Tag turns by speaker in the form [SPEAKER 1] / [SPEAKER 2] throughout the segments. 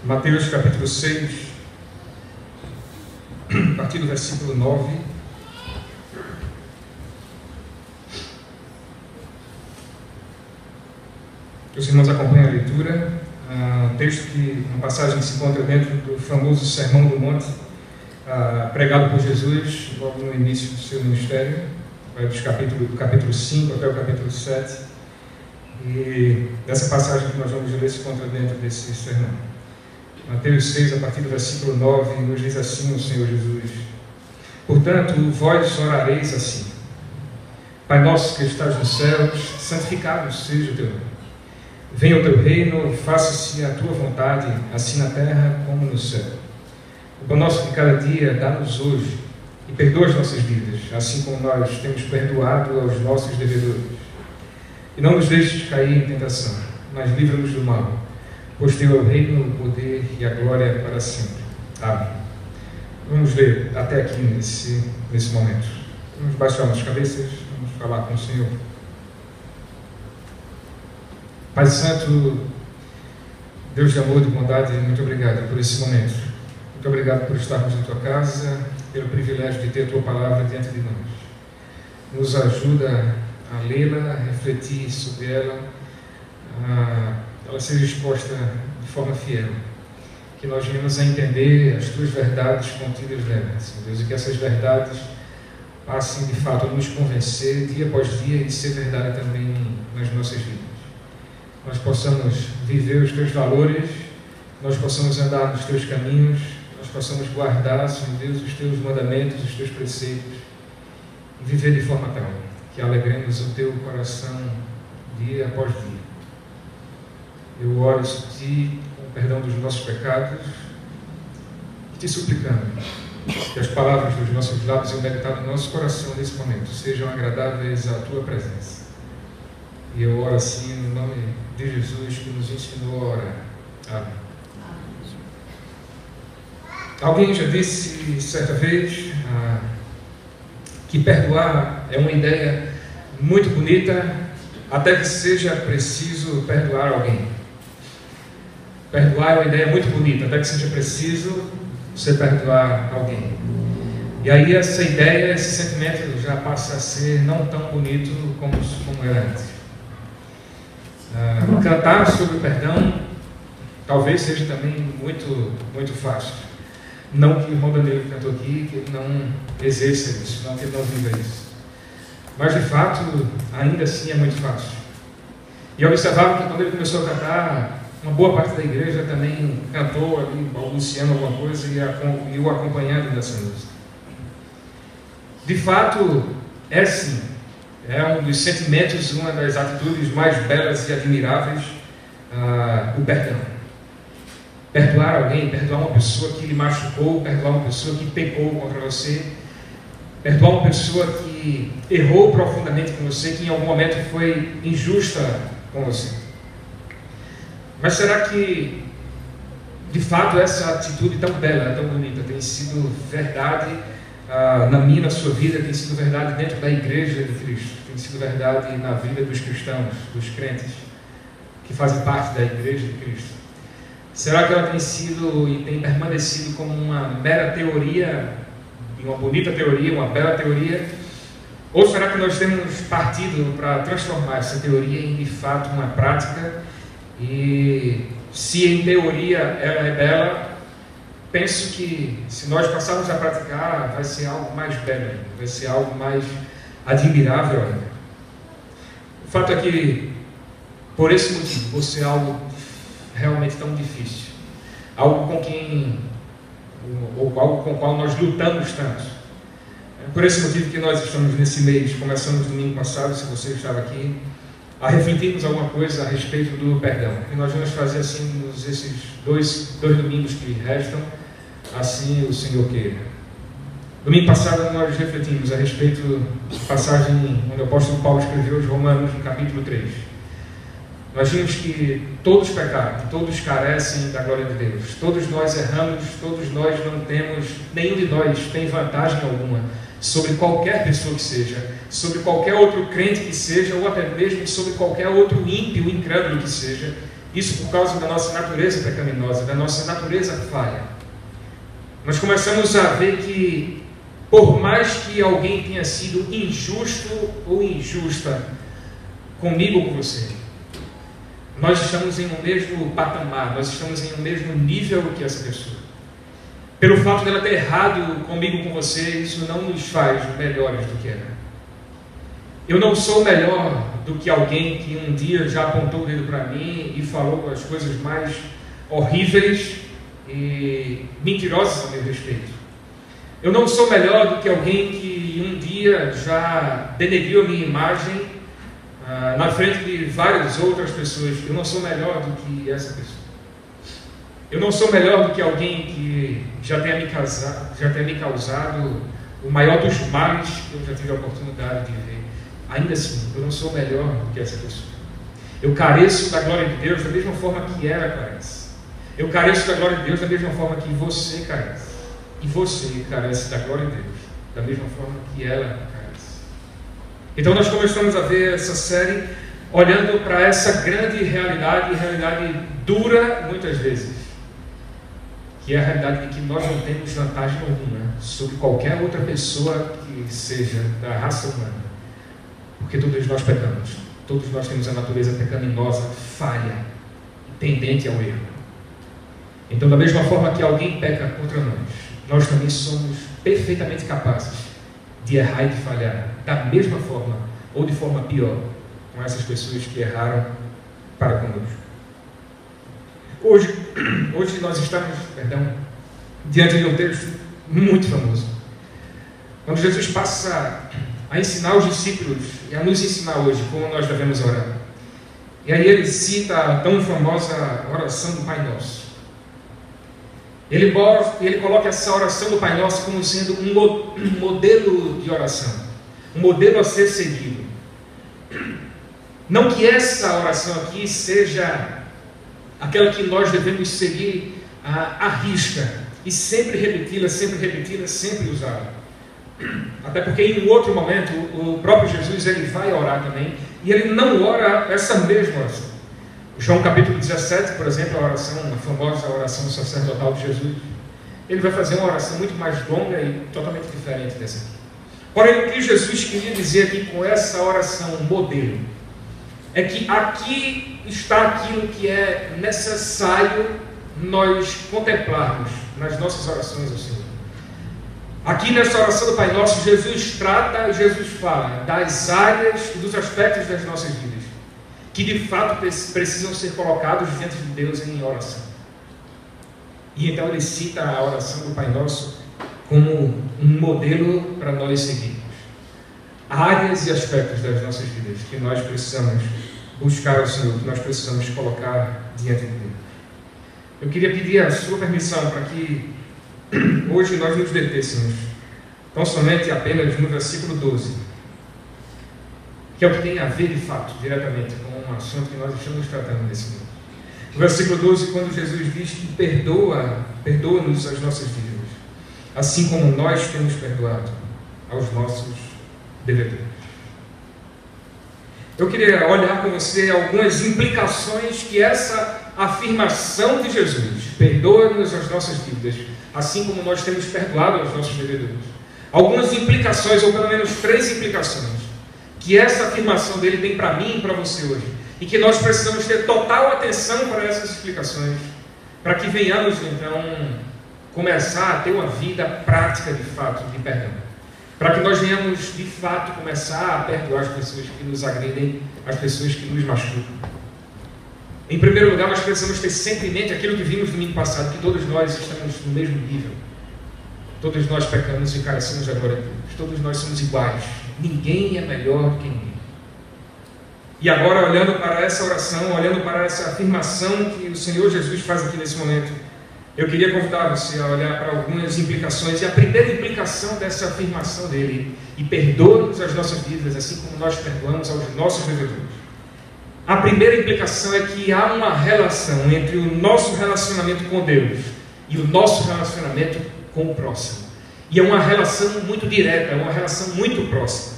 [SPEAKER 1] Mateus capítulo 6, a partir do versículo 9. Os irmãos acompanham a leitura. Um texto uma passagem que se encontra dentro do famoso Sermão do Monte, pregado por Jesus logo no início do seu ministério, vai do capítulo 5 até o capítulo 7. E dessa passagem que nós vamos ler se encontra dentro desse sermão. Mateus 6, a partir do versículo 9, nos diz assim o Senhor Jesus: Portanto, vós orareis assim: Pai nosso que estás nos céus, santificado seja o teu nome. Venha o teu reino, faça-se a tua vontade, assim na terra como no céu. O pão nosso de cada dia dá-nos hoje, e perdoa as nossas vidas, assim como nós temos perdoado aos nossos devedores. E não nos deixes cair em tentação, mas livra-nos do mal, pois teu é o reino, o poder e a glória para sempre. Amém. Vamos ler até aqui nesse momento. Vamos baixar nossas cabeças, vamos falar com o Senhor. Pai Santo, Deus de amor e de bondade, muito obrigado por esse momento. Muito obrigado por estarmos na tua casa, pelo privilégio de ter a tua palavra diante de nós. Nos ajuda a lê-la, a refletir sobre ela, ela seja exposta de forma fiel. Que nós venhamos a entender as tuas verdades contidas nela, Senhor Deus, e que essas verdades passem de fato a nos convencer dia após dia e ser verdade também nas nossas vidas. Nós possamos viver os teus valores, nós possamos andar nos teus caminhos, nós possamos guardar, Senhor Deus, os teus mandamentos, os teus preceitos, e viver de forma tal que alegremos o teu coração dia após dia. Eu oro isso a ti, com o perdão dos nossos pecados, e te suplicando que as palavras dos nossos lábios e o meditar do nosso coração nesse momento sejam agradáveis à tua presença. E eu oro assim no nome de Jesus, que nos ensinou a orar. Amém. Alguém já disse certa vez que perdoar é uma ideia muito bonita, até que seja preciso perdoar alguém. Perdoar é uma ideia muito bonita, até que seja preciso você perdoar alguém. E aí essa ideia, esse sentimento já passa a ser não tão bonito como era antes. Cantar sobre o perdão talvez seja também muito, muito fácil. Não que o irmão Danilo cantou aqui, que ele não exerça isso, não que ele não viva isso. Mas de fato, ainda assim é muito fácil. E eu observava que quando ele começou a cantar, uma boa parte da igreja também cantou ali, balbuciando alguma coisa e o acompanhando nessa música. De fato, é sim. É um dos sentimentos, uma das atitudes mais belas e admiráveis, o perdão. Perdoar alguém, perdoar uma pessoa que lhe machucou, perdoar uma pessoa que pecou contra você, perdoar uma pessoa que errou profundamente com você, que em algum momento foi injusta com você. Mas será que, de fato, essa atitude tão bela, tão bonita, tem sido verdade na minha, na sua vida, tem sido verdade dentro da igreja de Cristo, tem sido verdade na vida dos cristãos, dos crentes que fazem parte da igreja de Cristo? Será que ela tem sido e tem permanecido como uma mera teoria, uma bonita teoria, uma bela teoria? Ou será que nós temos partido para transformar essa teoria em de fato uma prática? E se em teoria ela é bela, penso que se nós passarmos a praticar, vai ser algo mais belo ainda, vai ser algo mais admirável ainda. O fato é que, por esse motivo, por ser algo realmente tão difícil, algo com o qual nós lutamos tanto, é por esse motivo que nós estamos nesse mês, começamos domingo passado, se você estava aqui, a refletirmos alguma coisa a respeito do perdão. E nós vamos fazer assim esses dois domingos que restam, assim o Senhor queira. Domingo passado nós refletimos a respeito da passagem onde o apóstolo Paulo escreveu aos Romanos, no capítulo 3. Nós vimos que todos pecaram, todos carecem da glória de Deus. Todos nós erramos, todos nós não temos, nenhum de nós tem vantagem alguma sobre qualquer pessoa que seja, sobre qualquer outro crente que seja, ou até mesmo sobre qualquer outro ímpio, incrédulo que seja, Isso por causa da nossa natureza pecaminosa, da nossa natureza falha. Nós começamos a ver que, por mais que alguém tenha sido injusto ou injusta comigo ou com você, nós estamos em um mesmo patamar, nós estamos em um mesmo nível que essa pessoa. Pelo fato dela ter errado comigo ou com você, isso não nos faz melhores do que ela. Eu não sou melhor do que alguém que um dia já apontou o dedo para mim e falou as coisas mais horríveis e mentirosas a meu respeito. Eu não sou melhor do que alguém que um dia já denegriu a minha imagem na frente de várias outras pessoas. Eu não sou melhor do que essa pessoa. Eu não sou melhor do que alguém que já tenha me causado o maior dos males que eu já tive a oportunidade de ver. Ainda assim, eu não sou melhor do que essa pessoa. Eu careço da glória de Deus da mesma forma que ela carece. Eu careço da glória de Deus da mesma forma que você carece. E você carece da glória de Deus da mesma forma que ela carece. Então nós começamos a ver essa série olhando para essa grande realidade, e realidade dura muitas vezes, que é a realidade de que nós não temos vantagem alguma sobre qualquer outra pessoa que seja da raça humana. Porque todos nós pecamos, todos nós temos a natureza pecaminosa, falha, tendente ao erro. Então, da mesma forma que alguém peca contra nós, nós também somos perfeitamente capazes de errar e de falhar, da mesma forma, ou de forma pior, com essas pessoas que erraram para conosco. Hoje nós estamos, diante de um texto muito famoso, quando Jesus passa a ensinar os discípulos e a nos ensinar hoje como nós devemos orar. E aí ele cita a tão famosa oração do Pai Nosso. Ele coloca essa oração do Pai Nosso como sendo um modelo de oração, um modelo a ser seguido. Não que essa oração aqui seja aquela que nós devemos seguir à risca e sempre repeti-la, sempre usá-la. Até porque em um outro momento o próprio Jesus ele vai orar também, e ele não ora essa mesma oração. João capítulo 17, por exemplo, a famosa oração sacerdotal de Jesus, ele vai fazer uma oração muito mais longa e totalmente diferente dessa aqui. Porém, o que Jesus queria dizer aqui com essa oração modelo é que aqui está aquilo que é necessário nós contemplarmos nas nossas orações ao Senhor. Aqui nessa oração do Pai Nosso, Jesus fala das áreas e dos aspectos das nossas vidas que de fato precisam ser colocados diante de Deus em oração. E então ele cita a oração do Pai Nosso como um modelo para nós seguirmos. Áreas e aspectos das nossas vidas que nós precisamos buscar ao Senhor, que nós precisamos colocar diante de Deus. Eu queria pedir a sua permissão para que hoje nós nos detêssemos tão somente apenas no versículo 12, que é o que tem a ver de fato, diretamente com o assunto que nós estamos tratando nesse momento. No versículo 12, quando Jesus diz que perdoa-nos as nossas dívidas, assim como nós temos perdoado aos nossos devedores. Eu queria olhar com você algumas implicações que essa afirmação de Jesus, perdoa-nos as nossas dívidas, assim como nós temos perdoado aos nossos devedores. Algumas implicações, ou pelo menos 3 implicações, que essa afirmação dele tem para mim e para você hoje. E que nós precisamos ter total atenção para essas explicações, para que venhamos então começar a ter uma vida prática de fato de perdão. Para que nós venhamos de fato começar a perdoar as pessoas que nos agredem, as pessoas que nos machucam. Em primeiro lugar, nós precisamos ter sempre em mente aquilo que vimos no domingo passado, que todos nós estamos no mesmo nível. Todos nós pecamos e carecemos da glória de Deus. Todos nós somos iguais. Ninguém é melhor que ninguém. E agora, olhando para essa oração, olhando para essa afirmação que o Senhor Jesus faz aqui nesse momento, eu queria convidar você a olhar para algumas implicações. E a primeira implicação dessa afirmação dele, e perdoa-nos as nossas vidas, assim como nós perdoamos aos nossos devedores. A primeira implicação é que há uma relação entre o nosso relacionamento com Deus e o nosso relacionamento com o próximo. E é uma relação muito direta, é uma relação muito próxima.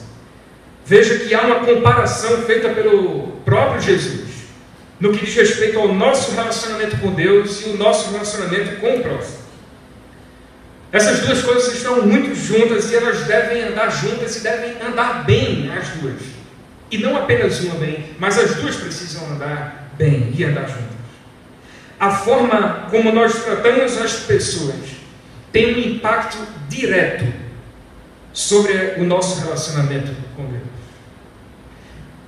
[SPEAKER 1] Veja que há uma comparação feita pelo próprio Jesus no que diz respeito ao nosso relacionamento com Deus e o nosso relacionamento com o próximo. Essas duas coisas estão muito juntas e elas devem andar juntas e devem andar bem as duas. E não apenas uma bem, mas as duas precisam andar bem e andar juntas. A forma como nós tratamos as pessoas tem um impacto direto sobre o nosso relacionamento com Deus.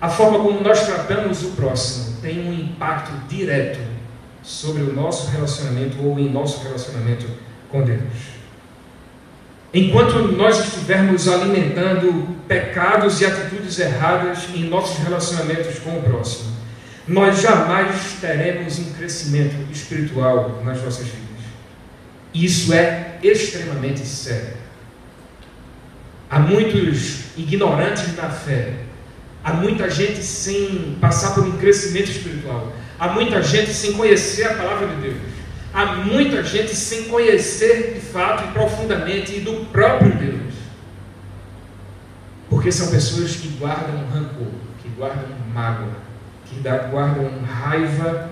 [SPEAKER 1] A forma como nós tratamos o próximo tem um impacto direto sobre o nosso relacionamento ou em nosso relacionamento com Deus. Enquanto nós estivermos alimentando pecados e atitudes erradas em nossos relacionamentos com o próximo, nós jamais teremos um crescimento espiritual nas nossas vidas. Isso é extremamente sério. Há muitos ignorantes na fé. Há muita gente sem passar por um crescimento espiritual. Há muita gente sem conhecer a palavra de Deus. Há muita gente sem conhecer de fato e profundamente do próprio Deus. Porque são pessoas que guardam rancor, que guardam mágoa, que guardam raiva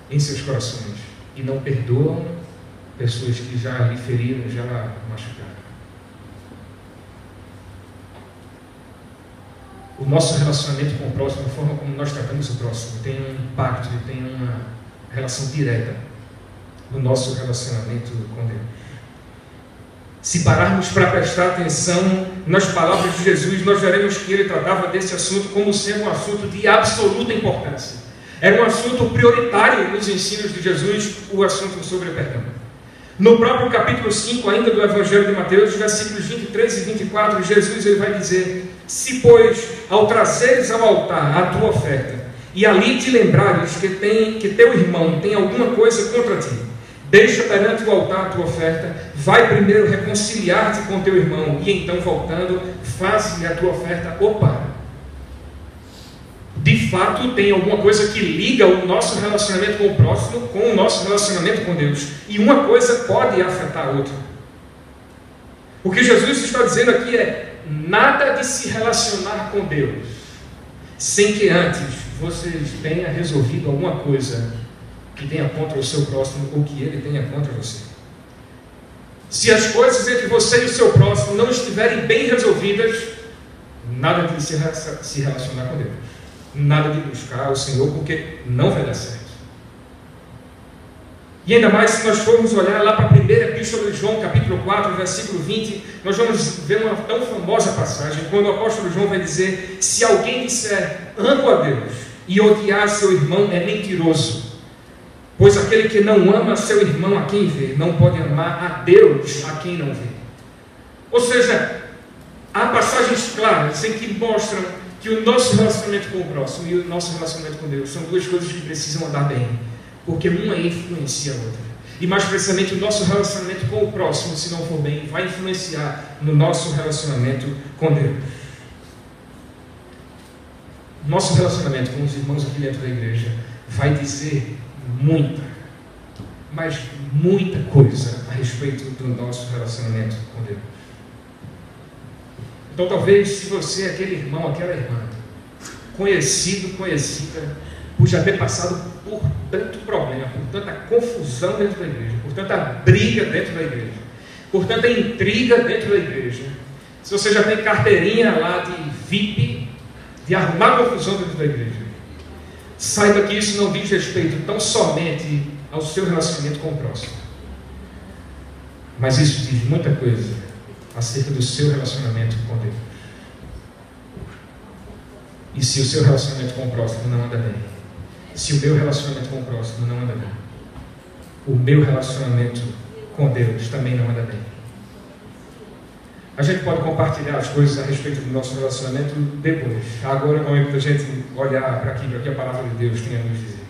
[SPEAKER 1] em seus corações e não perdoam pessoas que já lhe feriram, já machucaram. O nosso relacionamento com o próximo, a forma como nós tratamos o próximo, tem um impacto e tem uma relação direta no nosso relacionamento com Deus. Se pararmos para prestar atenção nas palavras de Jesus, nós veremos que ele tratava desse assunto como sendo um assunto de absoluta importância. Era um assunto prioritário nos ensinos de Jesus, o assunto sobre o perdão. No próprio capítulo 5, ainda do Evangelho de Mateus, versículos 23 e 24, Jesus ele vai dizer: se, pois, ao trazeres ao altar a tua oferta, e ali te lembrares que teu irmão tem alguma coisa contra ti, deixa perante o altar a tua oferta, vai primeiro reconciliar-te com teu irmão, e então, voltando, faz-lhe a tua oferta. Opa! De fato, tem alguma coisa que liga o nosso relacionamento com o próximo com o nosso relacionamento com Deus. E uma coisa pode afetar a outra. O que Jesus está dizendo aqui é: nada de se relacionar com Deus sem que antes vocês tenham resolvido alguma coisa que tenha contra o seu próximo ou que ele tenha contra você. Se as coisas entre você e o seu próximo não estiverem bem resolvidas, nada de se relacionar com Deus. Nada de buscar o Senhor, porque não vai dar certo. E ainda mais se nós formos olhar lá para a primeira epístola de João, capítulo 4, versículo 20, nós vamos ver uma tão famosa passagem, quando o apóstolo João vai dizer: se alguém disser amo a Deus e odiar seu irmão, é mentiroso, pois aquele que não ama seu irmão a quem vê, não pode amar a Deus a quem não vê. Ou seja, há passagens claras em que mostram que o nosso relacionamento com o próximo e o nosso relacionamento com Deus são duas coisas que precisam andar bem, porque uma influencia a outra. E mais precisamente o nosso relacionamento com o próximo, se não for bem, vai influenciar no nosso relacionamento com Deus. Nosso relacionamento com os irmãos aqui dentro da igreja vai dizer muita, mas muita coisa a respeito do nosso relacionamento com Deus. Então talvez, se você é aquele irmão, aquela irmã, conhecida, por já ter passado por tanto problema, por tanta confusão dentro da igreja, por tanta briga dentro da igreja, por tanta intriga dentro da igreja, se você já tem carteirinha lá de VIP, de arrumar confusão dentro da igreja, saiba que isso não diz respeito tão somente ao seu relacionamento com o próximo, mas isso diz muita coisa acerca do seu relacionamento com Deus. E se o seu relacionamento com o próximo não anda bem, se o meu relacionamento com o próximo não anda bem, o meu relacionamento com Deus também não anda bem. A gente pode compartilhar as coisas a respeito do nosso relacionamento depois. Agora é o momento da gente olhar para aquilo que a palavra de Deus tem a nos dizer.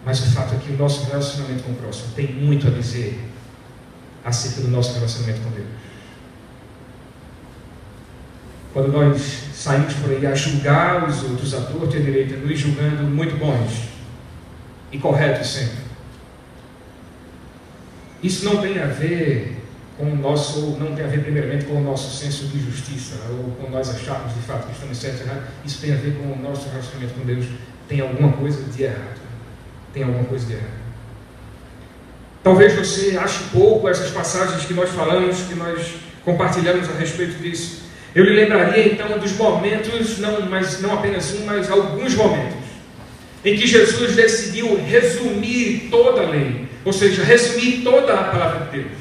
[SPEAKER 1] Mas o fato é que o nosso relacionamento com o próximo tem muito a dizer acerca do nosso relacionamento com Deus. Quando nós saímos por aí a julgar os outros, à torta e à direita, nos julgando muito bons e corretos sempre, isso não tem a ver com o nosso, ou não tem a ver primeiramente com o nosso senso de justiça, ou com nós acharmos de fato que estamos certos e errados. Isso tem a ver com o nosso relacionamento com Deus tem alguma coisa de errado. Tem alguma coisa de errado. Talvez você ache pouco essas passagens que nós falamos, que nós compartilhamos a respeito disso. Eu lhe lembraria então dos momentos, não apenas um, mas alguns momentos, em que Jesus decidiu resumir toda a lei, ou seja, resumir toda a palavra de Deus.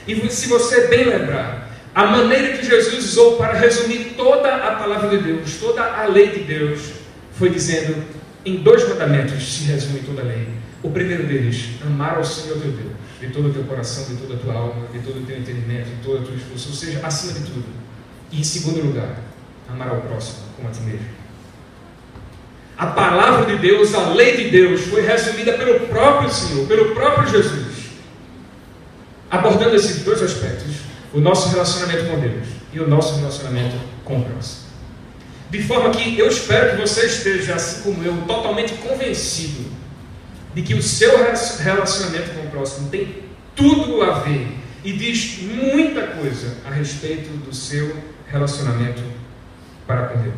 [SPEAKER 1] E se você bem lembrar, a maneira que Jesus usou para resumir toda a palavra de Deus, toda a lei de Deus, foi dizendo, em 2 mandamentos se resume toda a lei. O primeiro deles, amar ao Senhor teu Deus, de todo o teu coração, de toda a tua alma, de todo o teu entendimento, de toda a tua esforço, ou seja, acima de tudo. E em segundo lugar, amar ao próximo como a ti mesmo. A palavra de Deus, a lei de Deus, foi resumida pelo próprio Senhor, pelo próprio Jesus, abordando esses 2 aspectos, o nosso relacionamento com Deus e o nosso relacionamento com o próximo. De forma que eu espero que você esteja, assim como eu, totalmente convencido de que o seu relacionamento com o próximo tem tudo a ver e diz muita coisa a respeito do seu relacionamento para com Deus.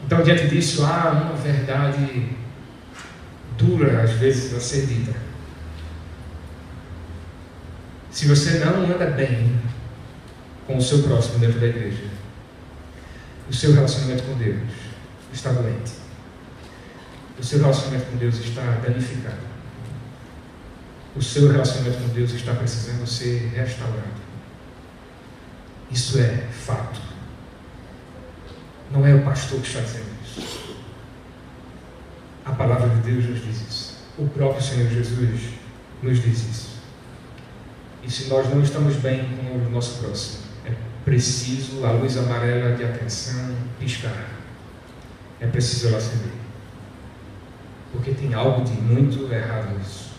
[SPEAKER 1] Então, diante disso, há uma verdade dura, às vezes, a ser dita. Se você não anda bem com o seu próximo dentro da igreja, o seu relacionamento com Deus está doente. O seu relacionamento com Deus está danificado. O seu relacionamento com Deus está precisando ser restaurado. Isso é fato. Não é o pastor que está dizendo isso. A palavra de Deus nos diz isso. O próprio Senhor Jesus nos diz isso. E se nós não estamos bem com o nosso próximo, é preciso a luz amarela de atenção piscar. É preciso ela acender. Porque tem algo de muito errado nisso.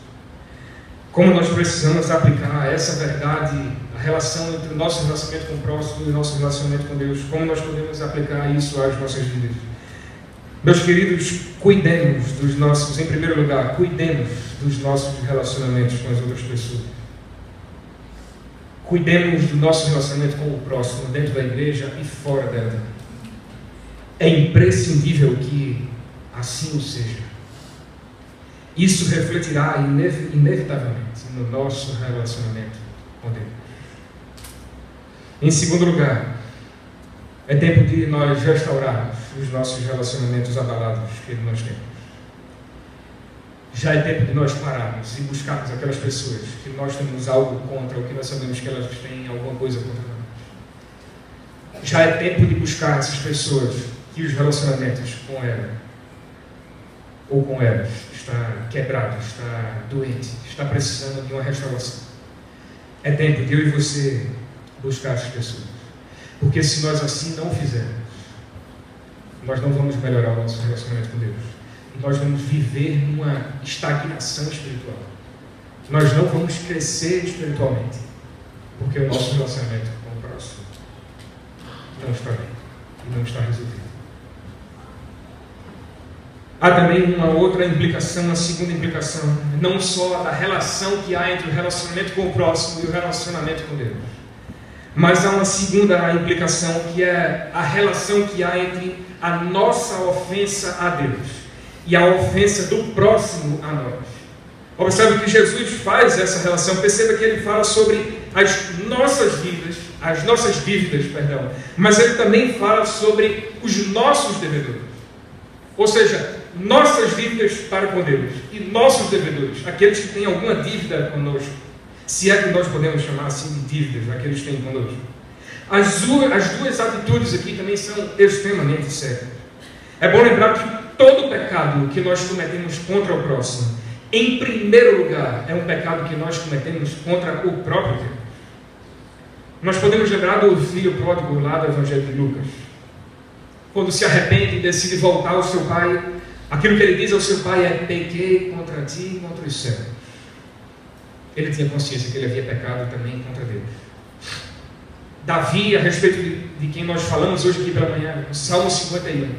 [SPEAKER 1] Como nós precisamos aplicar essa verdade, a relação entre o nosso relacionamento com o próximo e o nosso relacionamento com Deus, como nós podemos aplicar isso às nossas vidas? Meus queridos, cuidemos dos nossos, em primeiro lugar, cuidemos dos nossos relacionamentos com as outras pessoas. Cuidemos do nosso relacionamento com o próximo, dentro da igreja e fora dela. É imprescindível que assim o seja. Isso refletirá inevitavelmente no nosso relacionamento com Deus. Em segundo lugar, é tempo de nós restaurarmos os nossos relacionamentos abalados que nós temos. Já é tempo de nós pararmos e buscarmos aquelas pessoas que nós temos algo contra, ou que nós sabemos que elas têm alguma coisa contra nós. Já é tempo de buscar essas pessoas que os relacionamentos com ela ou com elas está quebrado, está doente, está precisando de uma restauração. É tempo de eu e você buscar essas pessoas. Porque se nós assim não fizermos, nós não vamos melhorar o nosso relacionamento com Deus. E nós vamos viver numa estagnação espiritual. Nós não vamos crescer espiritualmente. Porque o nosso relacionamento com o próximo não está bem e não está resolvido. Há também uma outra implicação, uma segunda implicação, não só da relação que há entre o relacionamento com o próximo e o relacionamento com Deus, mas há uma segunda implicação, que é a relação que há entre a nossa ofensa a Deus e a ofensa do próximo a nós. Observe que Jesus faz essa relação, perceba que ele fala sobre as nossas dívidas, mas ele também fala sobre os nossos devedores. Ou seja, nossas dívidas para com Deus e nossos devedores, aqueles que têm alguma dívida conosco, se é que nós podemos chamar assim de dívidas, aqueles que têm conosco. As duas atitudes aqui também são extremamente sérias. É bom lembrar que todo pecado que nós cometemos contra o próximo, em primeiro lugar, é um pecado que nós cometemos contra o próprio Deus. Nós podemos lembrar do filho pródigo lá do Evangelho de Lucas, quando se arrepende e decide voltar ao seu pai. Aquilo que ele diz ao seu pai é: pequei contra ti e contra os céus. Ele tinha consciência que ele havia pecado também contra Deus. Davi, a respeito de quem nós falamos hoje aqui pela manhã, no Salmo 51.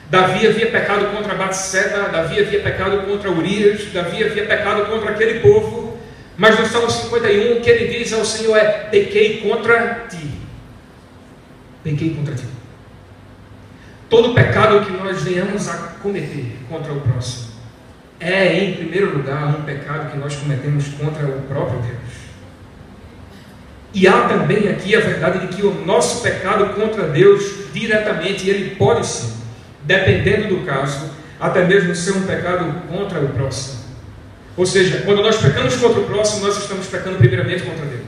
[SPEAKER 1] Davi havia pecado contra Batseba, Davi havia pecado contra Urias, Davi havia pecado contra aquele povo, mas no Salmo 51 o que ele diz ao Senhor é: pequei contra ti. Pequei contra ti. todo pecado que nós venhamos a cometer contra o próximo é, em primeiro lugar, um pecado que nós cometemos contra o próprio Deus. E há também aqui a verdade de que o nosso pecado contra Deus, diretamente, ele pode sim, dependendo do caso, até mesmo ser um pecado contra o próximo. Ou seja, quando nós pecamos contra o próximo, nós estamos pecando primeiramente contra Deus.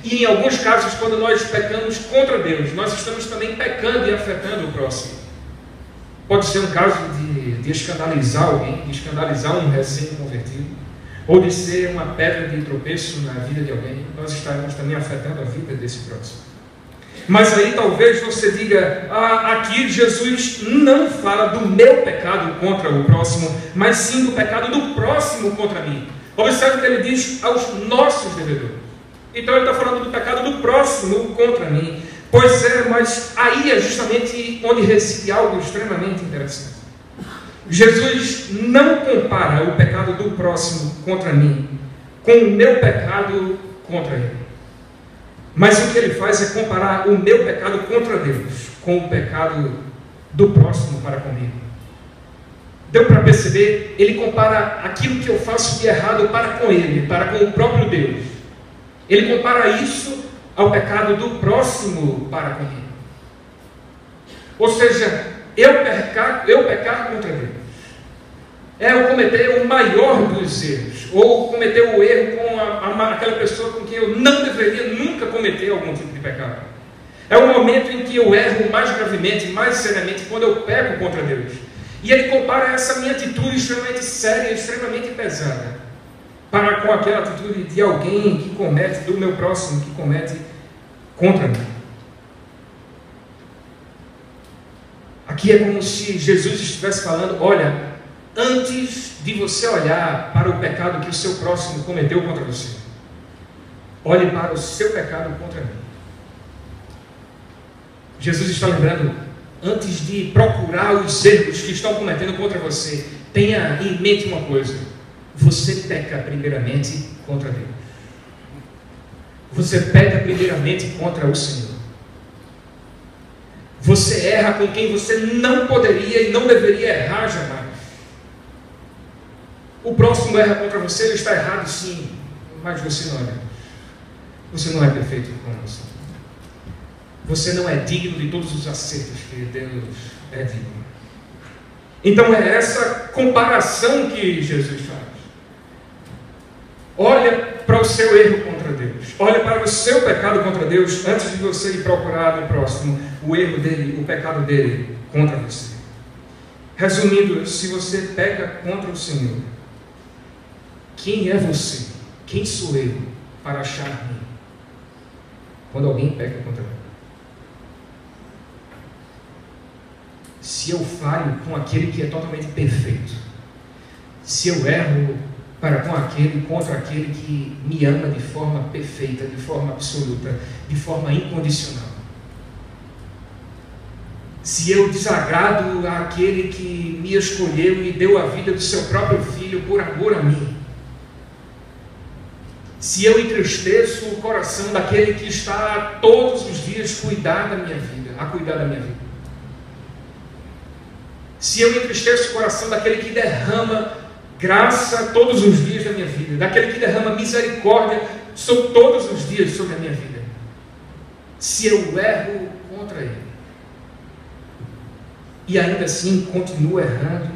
[SPEAKER 1] E em alguns casos, quando nós pecamos contra Deus, nós estamos também pecando e afetando o próximo. Pode ser um caso de escandalizar alguém, de escandalizar um recém-convertido, ou de ser uma pedra de tropeço na vida de alguém. Nós estaremos também afetando a vida desse próximo. Mas aí talvez você diga, aqui Jesus não fala do meu pecado contra o próximo, mas sim do pecado do próximo contra mim. Observe que ele diz aos nossos devedores. Então ele está falando do pecado do próximo contra mim. Pois é, mas aí é justamente onde reside algo extremamente interessante. Jesus não compara o pecado do próximo contra mim com o meu pecado contra ele. Mas o que ele faz é comparar o meu pecado contra Deus com o pecado do próximo para comigo. Deu para perceber? Ele compara aquilo que eu faço de errado para com ele, para com o próprio Deus. Ele compara isso ao pecado do próximo para comigo. Ou seja, eu pecar contra Deus é eu cometer o maior dos erros, ou cometer o erro com aquela pessoa com quem eu não deveria nunca cometer algum tipo de pecado. É o momento em que eu erro mais gravemente, mais seriamente, quando eu peco contra Deus. E ele compara essa minha atitude extremamente séria, extremamente pesada, para com aquela atitude de alguém que comete, do meu próximo, que comete contra mim. Aqui é como se Jesus estivesse falando, olha, antes de você olhar para o pecado que o seu próximo cometeu contra você, olhe para o seu pecado contra mim. Jesus está lembrando, antes de procurar os erros que estão cometendo contra você, tenha em mente uma coisa: você peca primeiramente contra Deus. Você peca primeiramente contra o Senhor. Você erra com quem você não poderia e não deveria errar jamais. O próximo erra contra você, ele está errado sim, mas você não é Deus. Você não é perfeito como você. Você não é digno de todos os acertos que Deus é digno. Então é essa comparação que Jesus faz. Olha para o seu erro contra Deus. Olha para o seu pecado contra Deus antes de você ir procurar no próximo o erro dele, o pecado dele contra você. Resumindo, se você peca contra o Senhor, quem é você? Quem sou eu para achar-me quando alguém peca contra mim? Se eu falho com aquele que é totalmente perfeito, se eu erro contra aquele que me ama de forma perfeita, de forma absoluta, de forma incondicional, se eu desagrado àquele que me escolheu e deu a vida do seu próprio filho por amor a mim, se eu entristeço o coração daquele que está todos os dias a cuidar da minha vida, se eu entristeço o coração daquele que derrama graça todos os dias da minha vida, daquele que derrama misericórdia todos os dias sobre a minha vida, se eu erro contra ele, e ainda assim continuo errando,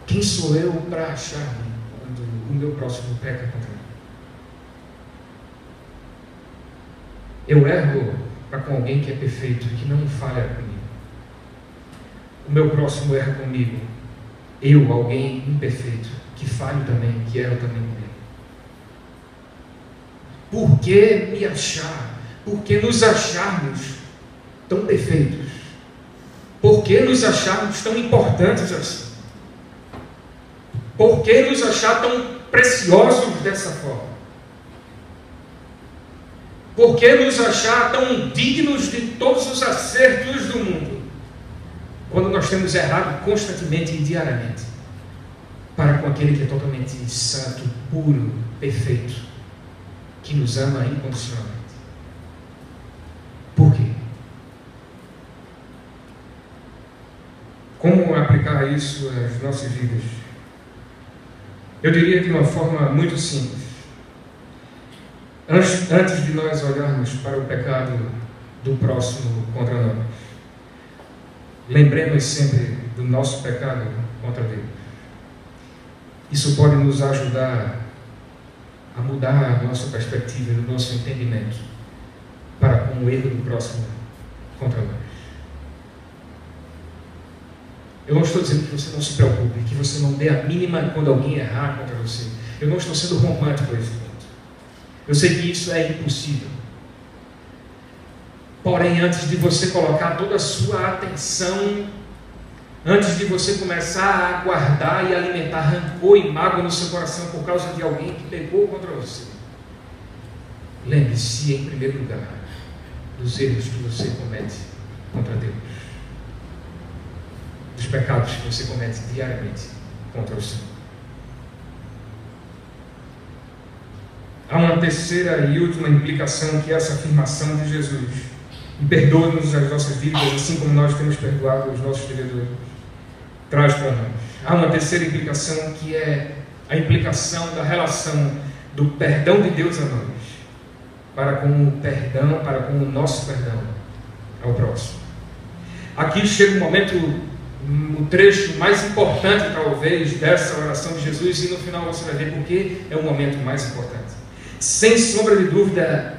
[SPEAKER 1] quem sou eu para achar-me quando o meu próximo peca contra mim? Eu erro para com alguém que é perfeito, que não falha comigo. O meu próximo erra comigo. Eu, alguém imperfeito, que falho também, que erro também comigo. Por que me achar? Por que nos acharmos tão perfeitos? Por que nos acharmos tão importantes assim? Por que nos achar tão preciosos dessa forma? Por que nos achar tão dignos de todos os acertos do mundo, quando nós temos errado constantemente e diariamente para com aquele que é totalmente santo, puro, perfeito, que nos ama incondicionalmente? Por quê? Como aplicar isso às nossas vidas? Eu diria de uma forma muito simples. Antes de nós olharmos para o pecado do próximo contra nós, lembremos sempre do nosso pecado contra Deus. Isso pode nos ajudar a mudar a nossa perspectiva, o nosso entendimento para com o erro do próximo contra nós. Eu não estou dizendo que você não se preocupe, que você não dê a mínima quando alguém errar contra você. Eu não estou sendo romântico a esse ponto. Eu sei que isso é impossível. Porém, antes de você colocar toda a sua atenção, antes de você começar a guardar e alimentar rancor e mágoa no seu coração por causa de alguém que pecou contra você, lembre-se, em primeiro lugar, dos erros que você comete contra Deus, dos pecados que você comete diariamente contra o Senhor. Há uma terceira e última implicação que é essa afirmação de Jesus: e perdoa-nos as nossas dívidas, assim como nós temos perdoado os nossos devedores, traz para nós. Há uma terceira implicação que é a implicação da relação do perdão de Deus a nós para com o perdão, para com o nosso perdão ao próximo. Aqui chega um momento, o trecho mais importante talvez dessa oração de Jesus, e no final você vai ver porque é o momento mais importante. Sem sombra de dúvida,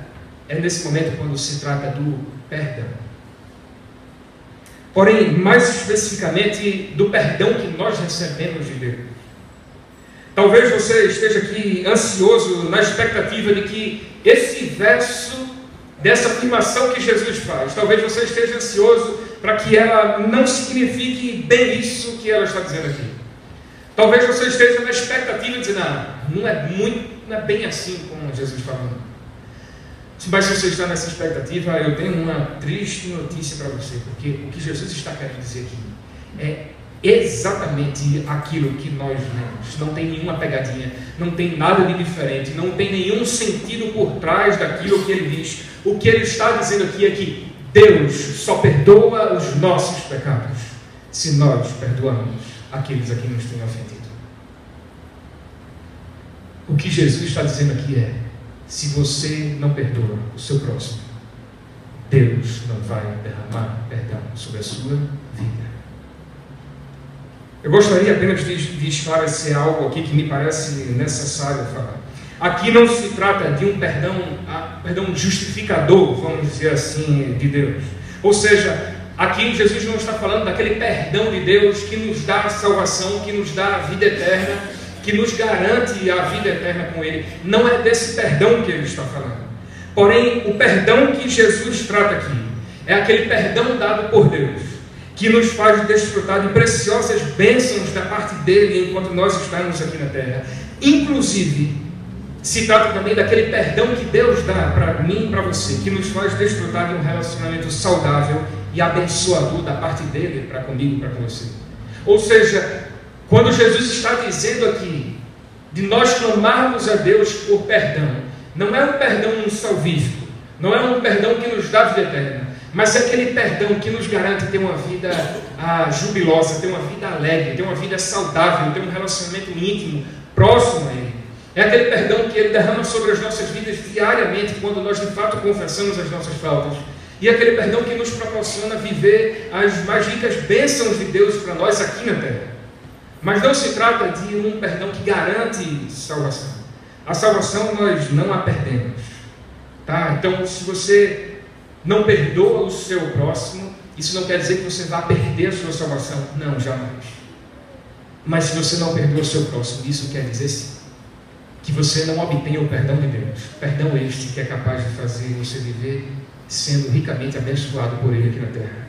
[SPEAKER 1] é nesse momento quando se trata do perdão. Porém, mais especificamente, do perdão que nós recebemos de Deus. Talvez você esteja aqui ansioso, na expectativa de que esse verso, dessa afirmação que Jesus faz, talvez você esteja ansioso para que ela não signifique bem isso que ela está dizendo aqui. Talvez você esteja na expectativa de dizer, não é bem assim como Jesus falou. Mas se você está nessa expectativa, eu tenho uma triste notícia para você, porque o que Jesus está querendo dizer aqui é exatamente aquilo que nós lemos. Não tem nenhuma pegadinha, não tem nada de diferente, não tem nenhum sentido por trás daquilo que ele diz. O que ele está dizendo aqui é que Deus só perdoa os nossos pecados se nós perdoamos aqueles a quem nos têm ofendido. O que Jesus está dizendo aqui é: se você não perdoa o seu próximo, Deus não vai derramar perdão sobre a sua vida. Eu gostaria apenas de esclarecer algo aqui que me parece necessário falar. Aqui não se trata de um perdão justificador, vamos dizer assim, de Deus. Ou seja, aqui Jesus não está falando daquele perdão de Deus que nos dá a salvação, que nos dá a vida eterna, que nos garante a vida eterna com Ele. Não é desse perdão que Ele está falando. Porém, o perdão que Jesus trata aqui é aquele perdão dado por Deus, que nos faz desfrutar de preciosas bênçãos da parte dEle enquanto nós estamos aqui na terra. Inclusive, se trata também daquele perdão que Deus dá para mim e para você, que nos faz desfrutar de um relacionamento saudável e abençoador da parte dEle para comigo e para com você. Ou seja, quando Jesus está dizendo aqui de nós clamarmos a Deus por perdão, não é um perdão salvífico, não é um perdão que nos dá vida eterna, mas é aquele perdão que nos garante ter uma vida jubilosa, ter uma vida alegre, ter uma vida saudável, ter um relacionamento íntimo, próximo a Ele. É aquele perdão que Ele derrama sobre as nossas vidas diariamente, quando nós de fato confessamos as nossas faltas. E é aquele perdão que nos proporciona viver as mais ricas bênçãos de Deus para nós aqui na terra. Mas não se trata de um perdão que garante salvação. A salvação nós não a perdemos. Tá? Então, se você não perdoa o seu próximo, isso não quer dizer que você vá perder a sua salvação. Não, jamais. Mas se você não perdoa o seu próximo, isso quer dizer sim, que você não obtenha o perdão de Deus. Perdão este que é capaz de fazer você viver sendo ricamente abençoado por Ele aqui na terra.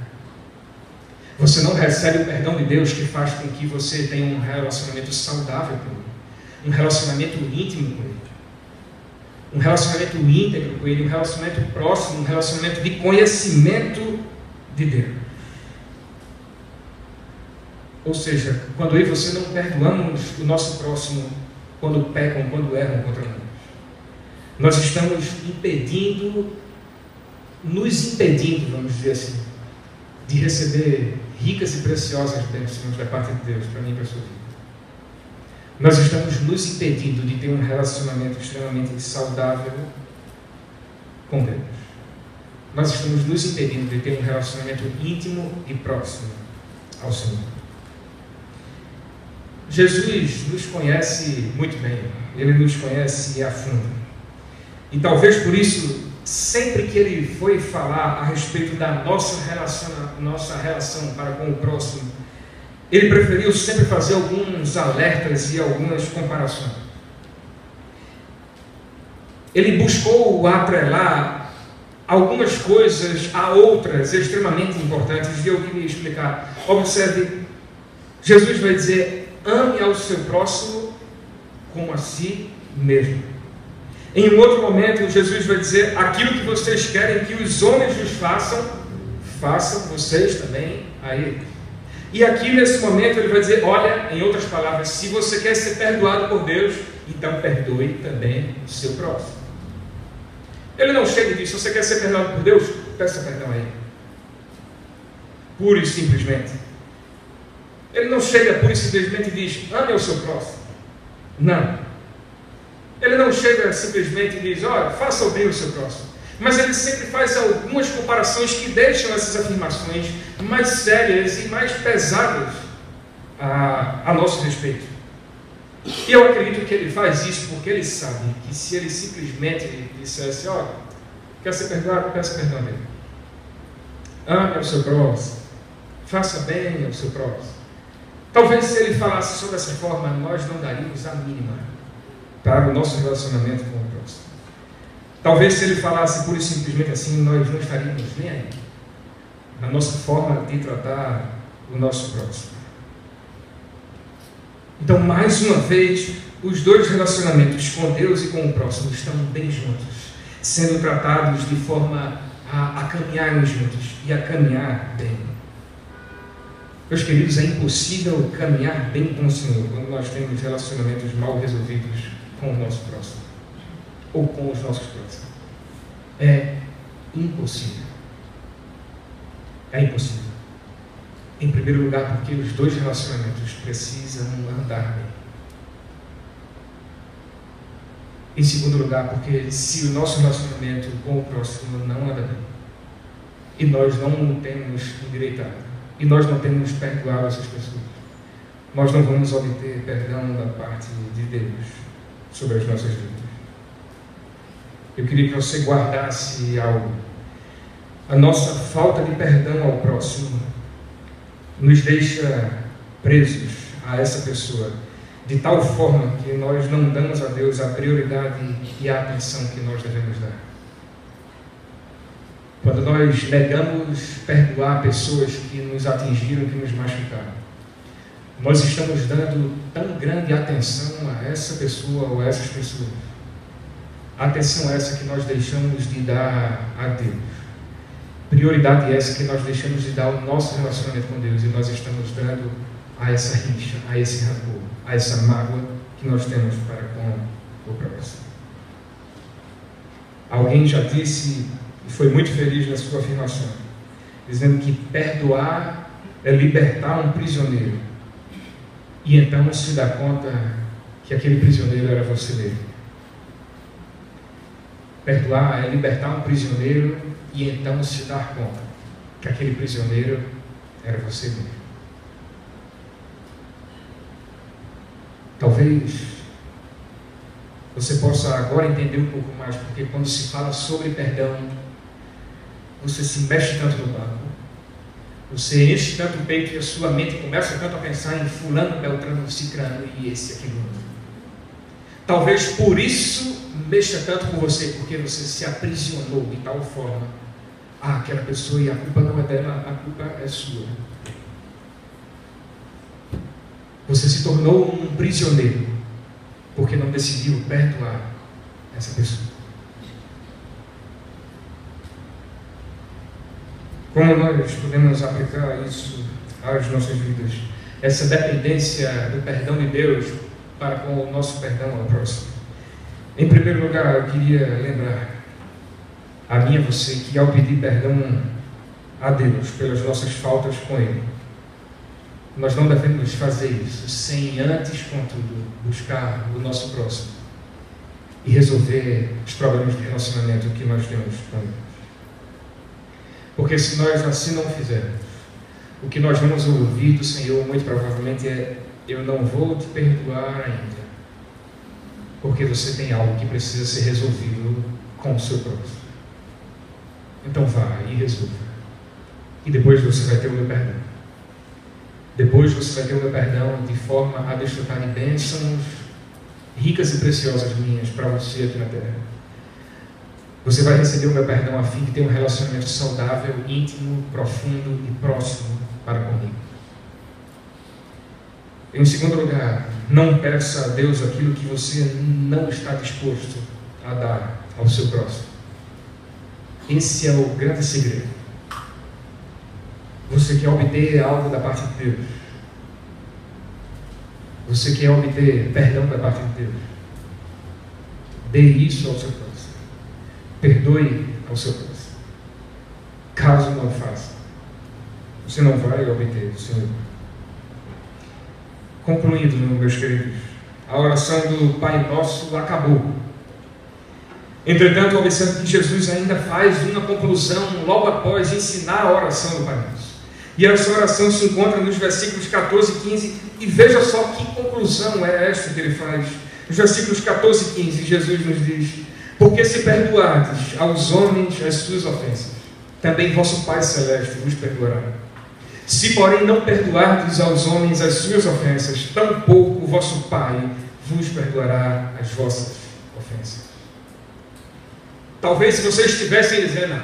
[SPEAKER 1] Você não recebe o perdão de Deus que faz com que você tenha um relacionamento saudável com Ele, um relacionamento íntimo com Ele, um relacionamento íntegro com Ele, um relacionamento próximo, um relacionamento de conhecimento de Deus. Ou seja, quando eu e você não perdoamos o nosso próximo, quando pecam, quando erram contra nós estamos nos impedindo, vamos dizer assim, de receber ricas e preciosas bênçãos da parte de Deus para mim e para a sua vida. Nós estamos nos impedindo de ter um relacionamento extremamente saudável com Deus. Nós estamos nos impedindo de ter um relacionamento íntimo e próximo ao Senhor. Jesus nos conhece muito bem, Ele nos conhece a fundo. E talvez por isso, sempre que Ele foi falar a respeito da nossa relação para com o próximo, Ele preferiu sempre fazer alguns alertas e algumas comparações. Ele buscou atrelar algumas coisas a outras extremamente importantes, e eu queria explicar. Observe, Jesus vai dizer: ame ao seu próximo como a si mesmo. Em um outro momento, Jesus vai dizer: aquilo que vocês querem que os homens vos façam, façam vocês também a ele. E aqui nesse momento ele vai dizer: olha, em outras palavras, se você quer ser perdoado por Deus, então perdoe também o seu próximo. Ele não chega e diz: se você quer ser perdoado por Deus, peça perdão a ele. Pura e simplesmente. Ele não chega pura e simplesmente e diz: ame ao seu próximo. Não. Ele não chega simplesmente e diz: olha, faça o bem ao seu próximo. Mas ele sempre faz algumas comparações que deixam essas afirmações mais sérias e mais pesadas a nosso respeito. E eu acredito que ele faz isso porque ele sabe que se ele simplesmente dissesse: olha, quer ser perdoado, peça perdão a ele. Ame ao seu próximo. Faça bem ao seu próximo. Talvez se ele falasse só dessa forma, nós não daríamos a mínima para o nosso relacionamento com o próximo. Talvez se ele falasse pura e simplesmente assim, nós não estaríamos nem aí na nossa forma de tratar o nosso próximo. Então, mais uma vez, os dois relacionamentos com Deus e com o próximo estão bem juntos, sendo tratados de forma a caminharem juntos e a caminhar bem. Meus queridos, é impossível caminhar bem com o Senhor quando nós temos relacionamentos mal resolvidos com o nosso próximo ou com os nossos próximos. É impossível. É impossível. Em primeiro lugar, porque os dois relacionamentos precisam andar bem. Em segundo lugar, porque se o nosso relacionamento com o próximo não anda bem, e nós não o temos endireitado, e nós não temos perdoado essas pessoas, nós não vamos obter perdão da parte de Deus sobre as nossas vidas. Eu queria que você guardasse algo. A nossa falta de perdão ao próximo nos deixa presos a essa pessoa, de tal forma que nós não damos a Deus a prioridade e a atenção que nós devemos dar. Quando nós negamos perdoar pessoas que nos atingiram, que nos machucaram, nós estamos dando tão grande atenção a essa pessoa ou a essas pessoas. Atenção essa que nós deixamos de dar a Deus. Prioridade essa que nós deixamos de dar ao nosso relacionamento com Deus, e nós estamos dando a essa rixa, a esse rancor, a essa mágoa que nós temos para com o próximo. Alguém já disse e foi muito feliz na sua afirmação, dizendo que perdoar é libertar um prisioneiro, e então se dá conta que aquele prisioneiro era você mesmo. Perdoar é libertar um prisioneiro e então se dar conta que aquele prisioneiro era você mesmo. Talvez você possa agora entender um pouco mais, porque quando se fala sobre perdão, você se mexe tanto no barco, você enche tanto o peito e a sua mente começa tanto a pensar em fulano, beltrano, cicrano e esse, aquele outro. Talvez por isso mexa tanto com você, porque você se aprisionou de tal forma: aquela pessoa, e a culpa não é dela, a culpa é sua. Você se tornou um prisioneiro porque não decidiu perdoar essa pessoa. Como nós podemos aplicar isso às nossas vidas? Essa dependência do perdão de Deus para com o nosso perdão ao próximo. Em primeiro lugar, eu queria lembrar a mim e a você que ao pedir perdão a Deus pelas nossas faltas com Ele, nós não devemos fazer isso sem antes, contudo, buscar o nosso próximo e resolver os problemas de relacionamento que nós temos com Deus. Porque se nós assim não fizermos, o que nós vamos ouvir do Senhor muito provavelmente é: eu não vou te perdoar ainda, porque você tem algo que precisa ser resolvido com o seu próximo. Então vá e resolva. E depois você vai ter o meu perdão. Depois você vai ter o meu perdão de forma a desfrutar de bênçãos ricas e preciosas minhas para você aqui na terra. Você vai receber o meu perdão a fim de ter um relacionamento saudável, íntimo, profundo e próximo para comigo. Em segundo lugar, não peça a Deus aquilo que você não está disposto a dar ao seu próximo. Esse é o grande segredo. Você quer obter algo da parte de Deus. Você quer obter perdão da parte de Deus. Dê isso ao seu próximo. Perdoe ao seu próximo. Caso não faça, você não vai obter do Senhor. Concluindo, meus queridos, a oração do Pai Nosso acabou. Entretanto, observe que Jesus ainda faz uma conclusão logo após ensinar a oração do Pai Nosso. E essa oração se encontra nos versículos 14 e 15. E veja só que conclusão é esta que ele faz. Nos versículos 14 e 15, Jesus nos diz: porque se perdoardes aos homens as suas ofensas, também vosso Pai Celeste vos perdoará. Se, porém, não perdoardes aos homens as suas ofensas, tampouco o vosso Pai vos perdoará as vossas ofensas. Talvez se vocês estivessem dizendo: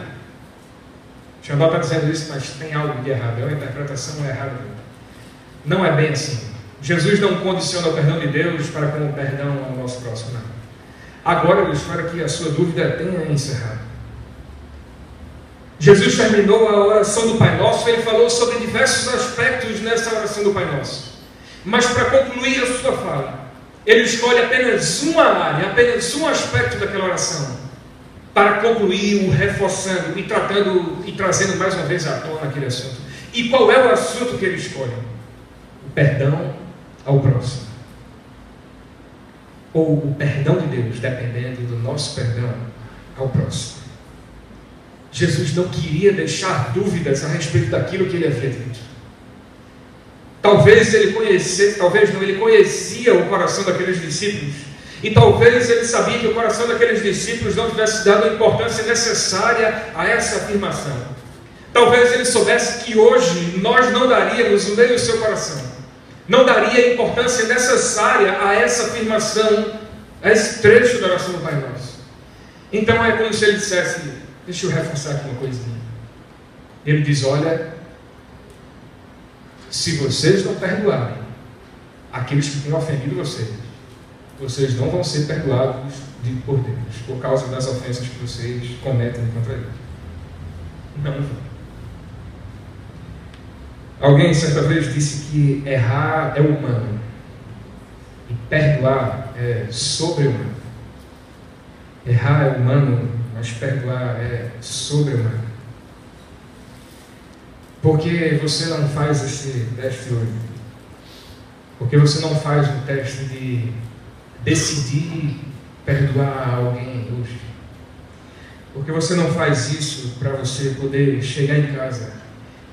[SPEAKER 1] Xandó está dizendo isso, mas tem algo de errado, é uma interpretação errada. Não é bem assim. Jesus não condiciona o perdão de Deus para com o perdão ao nosso próximo, não. Agora eu espero que a sua dúvida tenha encerrado. Jesus terminou a oração do Pai Nosso, ele falou sobre diversos aspectos nessa oração do Pai Nosso. Mas para concluir a sua fala, ele escolhe apenas uma área, apenas um aspecto daquela oração, para concluir o reforçando e tratando e trazendo mais uma vez à tona aquele assunto. E qual é o assunto que ele escolhe? O perdão ao próximo. Ou o perdão de Deus, dependendo do nosso perdão ao próximo. Jesus não queria deixar dúvidas a respeito daquilo que ele havia dito. Talvez ele conhecesse, talvez não, ele conhecia o coração daqueles discípulos. E talvez ele sabia que o coração daqueles discípulos não tivesse dado a importância necessária a essa afirmação. Talvez ele soubesse que hoje nós não daríamos no meio do seu coração, não daria a importância necessária a essa afirmação, a esse trecho da oração do Pai Nosso. Então é como se ele dissesse: deixa eu reforçar aqui uma coisinha. Ele diz: olha, se vocês não perdoarem aqueles que têm ofendido vocês, vocês não vão ser perdoados por Deus, por causa das ofensas que vocês cometem contra Ele. Não vão. Alguém certa vez disse que errar é humano e perdoar é sobre-humano. Errar é humano, mas perdoar é sobre-humano. Porque você não faz esse teste hoje? Porque você não faz um teste de decidir perdoar alguém hoje? Porque você não faz isso para você poder chegar em casa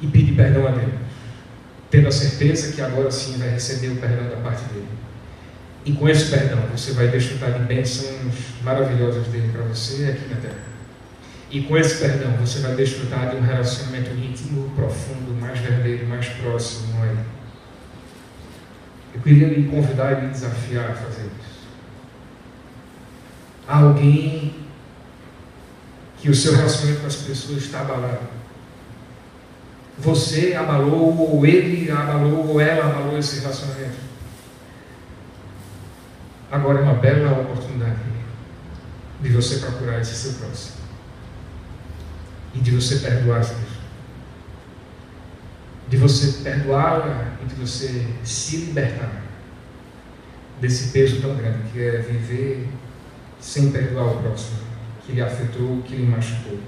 [SPEAKER 1] e pedir perdão a Deus, tendo a certeza que agora sim vai receber o perdão da parte dele? E com esse perdão você vai desfrutar de bênçãos maravilhosas dele para você aqui na terra. E com esse perdão você vai desfrutar de um relacionamento íntimo, profundo, mais verdadeiro, mais próximo a ele. Eu queria lhe convidar e lhe desafiar a fazer isso. Há alguém que o seu relacionamento com as pessoas está abalado. Você abalou, ou ele abalou, ou ela abalou esse relacionamento. Agora é uma bela oportunidade de você procurar esse seu próximo e de você perdoar as pessoas, de você perdoá-la e de você se libertar desse peso tão grande que é viver sem perdoar o próximo, que lhe afetou, que lhe machucou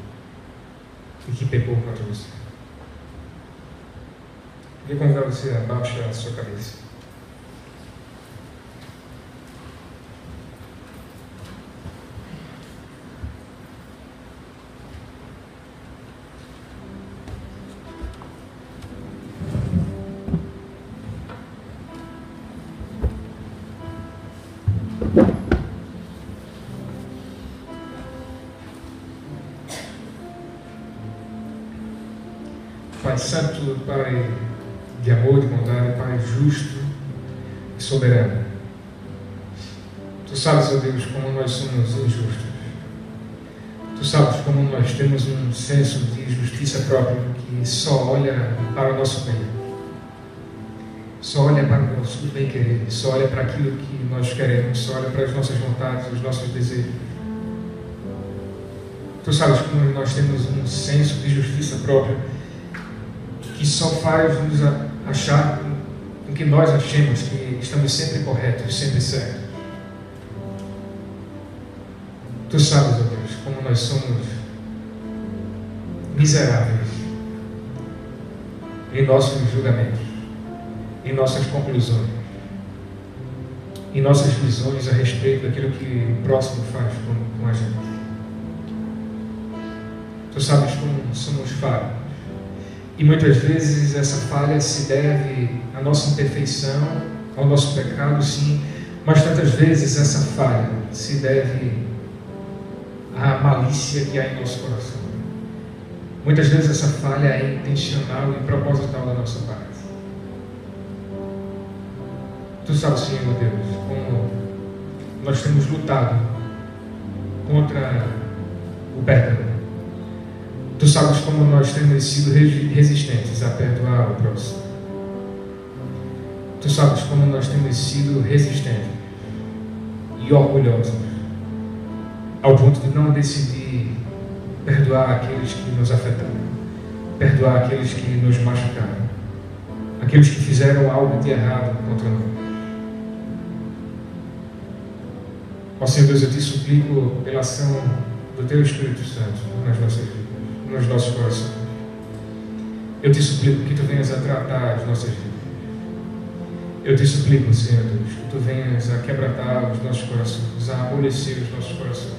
[SPEAKER 1] e que pecou contra você. E convidar você a baixar a sua cabeça. Pai Santo, Pai de amor, de bondade, Pai justo e soberano. Tu sabes, ó Deus, como nós somos injustos. Tu sabes como nós temos um senso de justiça própria que só olha para o nosso bem. Só olha para o nosso bem-querer, só olha para aquilo que nós queremos, só olha para as nossas vontades, os nossos desejos. Tu sabes como nós temos um senso de justiça própria que só faz nos achar com que nós achemos que estamos sempre corretos, sempre certos. Tu sabes, ó Deus, como nós somos miseráveis em nossos julgamentos, em nossas conclusões, em nossas visões a respeito daquilo que o próximo faz com a gente. Tu sabes como somos falhos. E muitas vezes essa falha se deve à nossa imperfeição, ao nosso pecado, sim, mas tantas vezes essa falha se deve à malícia que há em nosso coração. Muitas vezes essa falha é intencional e proposital da nossa parte. Tu sabes, Senhor Deus, como nós temos lutado contra o perdão. Tu sabes como nós temos sido resistentes a perdoar o próximo. Tu sabes como nós temos sido resistentes e orgulhosos ao ponto de não decidir perdoar aqueles que nos afetaram, perdoar aqueles que nos machucaram, aqueles que fizeram algo de errado contra nós. Ó Senhor Deus, eu te suplico pela ação do Teu Espírito Santo nas nossas vidas, nos nossos corações. Eu te suplico que Tu venhas a tratar as nossas vidas. Eu te suplico, Senhor Deus, que Tu venhas a quebrantar os nossos corações, a amolecer os nossos corações,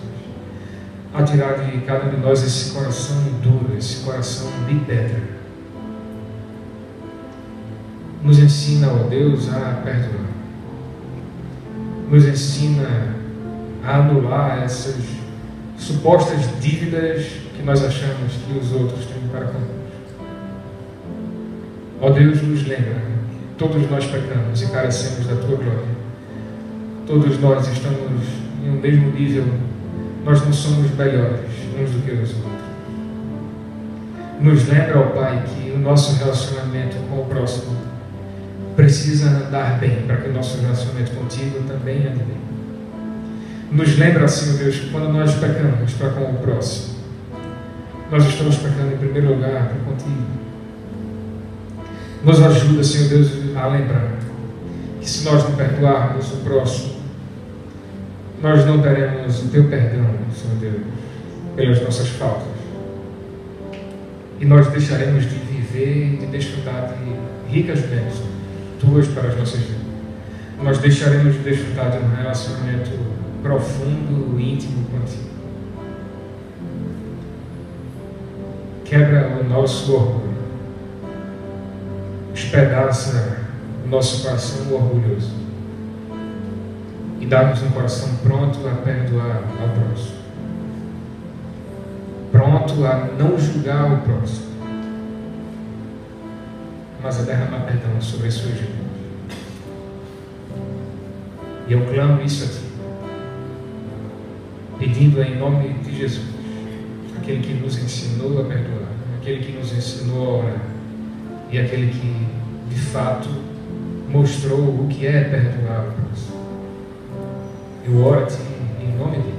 [SPEAKER 1] a tirar de cada um de nós esse coração duro, esse coração de pedra. Nos ensina, ó Deus, a perdoar. Nos ensina a anular essas supostas dívidas que nós achamos que os outros têm para conosco. Ó Deus, nos lembra que todos nós pecamos e carecemos da Tua glória. Todos nós estamos em um mesmo nível, nós não somos melhores uns do que os outros. Nos lembra, ó Pai, que o nosso relacionamento com o próximo precisa andar bem, para que o nosso relacionamento contigo também ande bem. Nos lembra, Senhor Deus, que quando nós pecamos para com o próximo, nós estamos pecando em primeiro lugar para contigo. Nos ajuda, Senhor Deus, a lembrar que se nós não perdoarmos o próximo, nós não teremos o Teu perdão, Senhor Deus, pelas nossas faltas. E nós deixaremos de viver e de desfrutar de ricas bênçãos Tuas para as nossas vidas. Nós deixaremos de desfrutar de um relacionamento profundo e íntimo contigo. Quebra o nosso orgulho, despedaça o nosso coração orgulhoso e dá-nos um coração pronto a perdoar ao próximo, pronto a não julgar o próximo, mas a derramar perdão sobre as suas vidas. E eu clamo isso a Ti, pedindo em nome de Jesus, aquele que nos ensinou a perdoar, aquele que nos ensinou a orar e aquele que de fato mostrou o que é perdoar o próximo. Eu oro a Ti em nome dele.